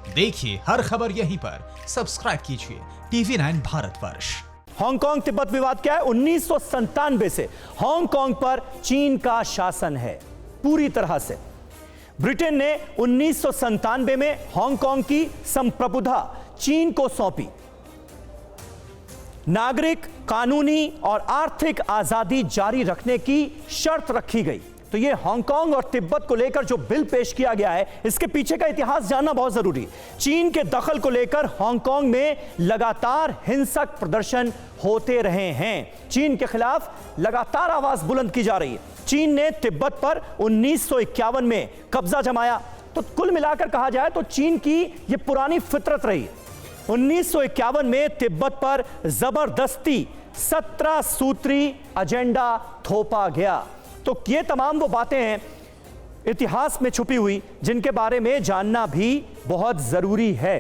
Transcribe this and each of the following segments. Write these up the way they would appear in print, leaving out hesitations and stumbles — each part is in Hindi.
देखिए हर खबर यहीं पर, सब्सक्राइब कीजिए TV9 भारतवर्ष। हांगकांग तिब्बत विवाद क्या है? 1997 से हांगकांग पर चीन का शासन है पूरी तरह से। ब्रिटेन ने 1997 में हांगकांग की संप्रभुता चीन को सौंपी। नागरिक, कानूनी और आर्थिक आजादी जारी रखने की शर्त रखी गई। तो ये हांगकांग और तिब्बत को लेकर जो बिल पेश किया गया है, इसके पीछे का इतिहास जानना बहुत जरूरी। चीन के दखल को लेकर हांगकांग में लगातार हिंसक प्रदर्शन होते रहे हैं। चीन के खिलाफ लगातार आवाज बुलंद की जा रही है। चीन ने तिब्बत पर 1951 में कब्जा जमाया। तो कुल मिलाकर कहा जाए तो चीन की यह पुरानी फितरत रही। 1951 में तिब्बत पर जबरदस्ती 17 सूत्री एजेंडा थोपा गया। तो ये तमाम वो बातें हैं इतिहास में छुपी हुई, जिनके बारे में जानना भी बहुत जरूरी है।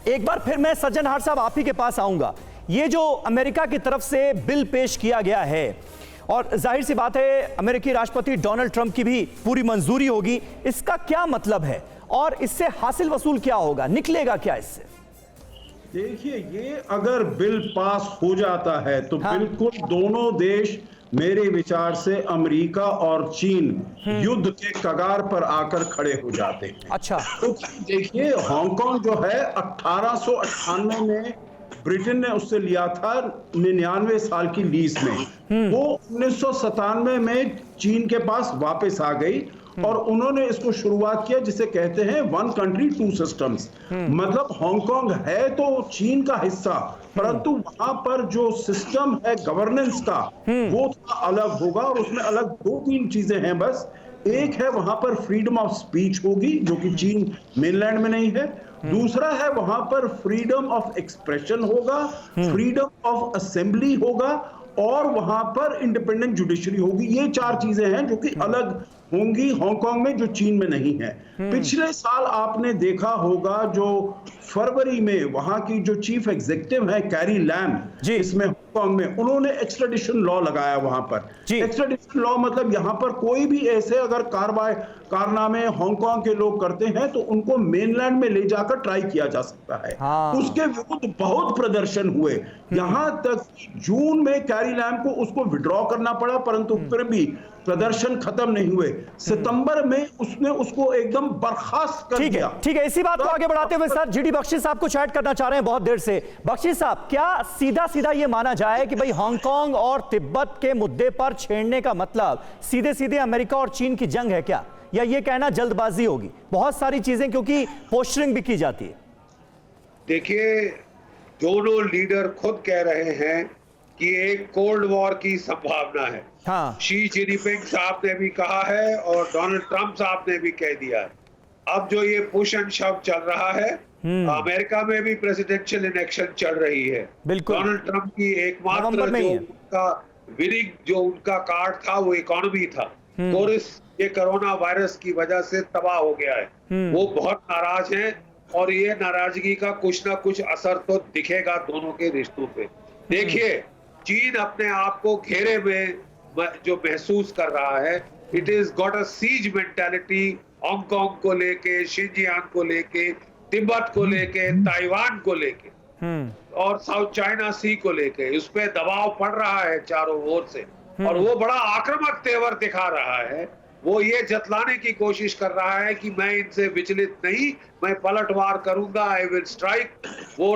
एक बार फिर मैं सज्जनहार साहब आप ही के पास आऊंगा। ये जो अमेरिका की तरफ से बिल पेश किया गया है, और जाहिर सी बात है अमेरिकी राष्ट्रपति डोनाल्ड ट्रंप की भी पूरी मंजूरी होगी, इसका क्या मतलब है और इससे हासिल वसूल क्या होगा, निकलेगा क्या इससे? देखिए, ये अगर बिल पास हो जाता है तो बिल्कुल दोनों देश, मेरे विचार से अमेरिका और चीन, युद्ध के कगार पर आकर खड़े हो जाते हैं। अच्छा, तो देखिए, हांगकांग जो है 1898 में ब्रिटेन ने उससे लिया था 99 साल की लीज में। वो 1997 में चीन के पास वापस आ गई और उन्होंने इसको शुरुआत किया जिसे कहते हैं वन कंट्री टू सिस्टम्स। मतलब हांगकांग है तो चीन का हिस्सा, परंतु वहां पर जो सिस्टम है गवर्नेंस का वो थोड़ा अलग होगा, और उसमें अलग 2-3 चीजें हैं बस। एक है वहां पर फ्रीडम ऑफ स्पीच होगी, जो कि चीन मेनलैंड में नहीं है। दूसरा है वहां पर फ्रीडम ऑफ एक्सप्रेशन होगा, फ्रीडम ऑफ असेंबली होगा, और वहां पर इंडिपेंडेंट जुडिशरी होगी। ये 4 चीजें हैं जो कि अलग होंगी हांगकांग में, जो चीन में नहीं है। पिछले साल आपने देखा होगा, जो फरवरी में वहां की जो चीफ एग्जीक्यूटिव है कैरी लैम, इसमें हांगकांग में उन्होंने एक्स्ट्राडिशन लॉ लगाया वहां पर। एक्स्ट्राडिशन लॉ मतलब यहां पर कोई भी ऐसे अगर कारनामे हांगकांग के लोग करते हैं तो उनको मेनलैंड में ले जाकर ट्राई किया जा सकता है। उसके विरुद्ध बहुत प्रदर्शन हुए, यहां तक जून में कैरी लैम को उसको विड्रॉ करना पड़ा, परंतु फिर भी प्रदर्शन खत्म नहीं हुए। सितंबर में उसने उसको एकदम बर्खास्त कर दिया। ठीक है, इसी बात को आगे बढ़ाते हुए सर जीडी बख्शी साहब कुछ ऐड करना चाह रहे हैं बहुत देर से। बख्शी साहब, क्या सीधा सीधा ये माना जाए कि भाई हांगकांग और तिब्बत के मुद्दे पर छेड़ने का मतलब सीधे सीधे अमेरिका और चीन की जंग है क्या, या ये कहना जल्दबाजी होगी? बहुत सारी चीजें क्योंकि पोस्टरिंग भी की जाती है। देखिए, दोनों लीडर खुद कह रहे हैं कि एक कोल्ड वॉर की संभावना है। शी जिनपिंग साहब ने भी कहा है और डोनाल्ड ट्रंप साहब ने भी कह दिया है। अब जो ये पुश एंड शव चल रहा है, अमेरिका में भी प्रेसिडेंशियल इलेक्शन चल रही है। डोनाल्ड ट्रंप की एकमात्र जो उनका कार्ड था वो इकोनॉमी था। कोरिस ये कोरोना वायरस की वजह से तबाह हो गया है। वो बहुत नाराज हैं और ये नाराजगी का कुछ ना कुछ असर तो दिखेगा दोनों के रिश्तों पे। देखिए, चीन अपने आप को घेरे में जो महसूस कर रहा है, it is got a siege mentality. Hong Kong को लेके, शिनजियांग को लेके, तिब्बत को लेके, ताइवान को लेके और साउथ चाइना सी को लेके उस पर दबाव पड़ रहा है चारों ओर से, और वो बड़ा आक्रामक तेवर दिखा रहा है। वो ये जतलाने की कोशिश कर रहा है कि मैं इनसे विचलित नहीं, मैं पलटवार करूंगा, आई विल स्ट्राइक। वो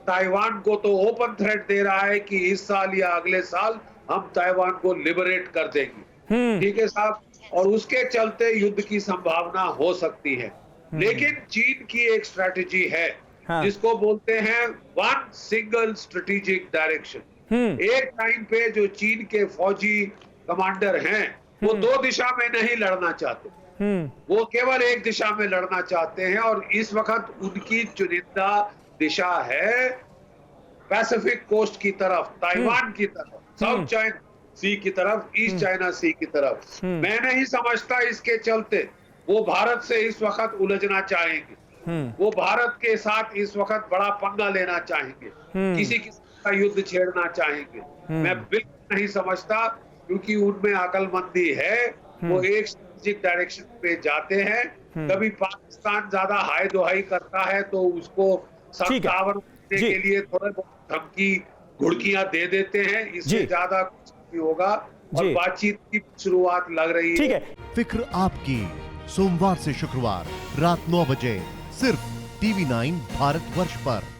ताइवान को तो ओपन थ्रेट दे रहा है कि इस साल या अगले साल हम ताइवान को लिबरेट कर देंगे। ठीक है साहब, और उसके चलते युद्ध की संभावना हो सकती है। लेकिन चीन की एक स्ट्रेटेजी है जिसको बोलते हैं वन सिंगल स्ट्रेटेजिक डायरेक्शन। एक टाइम पे जो चीन के फौजी कमांडर हैं वो 2 दिशा में नहीं लड़ना चाहते, वो केवल एक दिशा में लड़ना चाहते हैं। और इस वक्त उनकी चुनिंदा दिशा है पैसिफिक कोस्ट की तरफ, ताइवान की तरफ, साउथ चाइना सी की तरफ, ईस्ट चाइना सी की तरफ। मैं नहीं समझता इसके चलते वो भारत से इस वक्त उलझना चाहेंगे, वो भारत के साथ इस वक्त बड़ा पंगा लेना चाहेंगे, किसी का युद्ध छेड़ना चाहेंगे। मैं बिल्कुल नहीं समझता, क्योंकि उनमें अकलमंदी है। वो एक स्ट्रेटेजिक डायरेक्शन पे जाते हैं। कभी पाकिस्तान ज्यादा हाय दुहाई करता है तो उसको सत्तावन करने के लिए थोड़े बहुत धमकी घुड़कियां दे देते हैं, इससे ज्यादा कुछ नहीं होगा और बातचीत की शुरुआत लग रही है। ठीक है। फिक्र आपकी, सोमवार से शुक्रवार रात 9 बजे सिर्फ TV9 भारतवर्ष पर।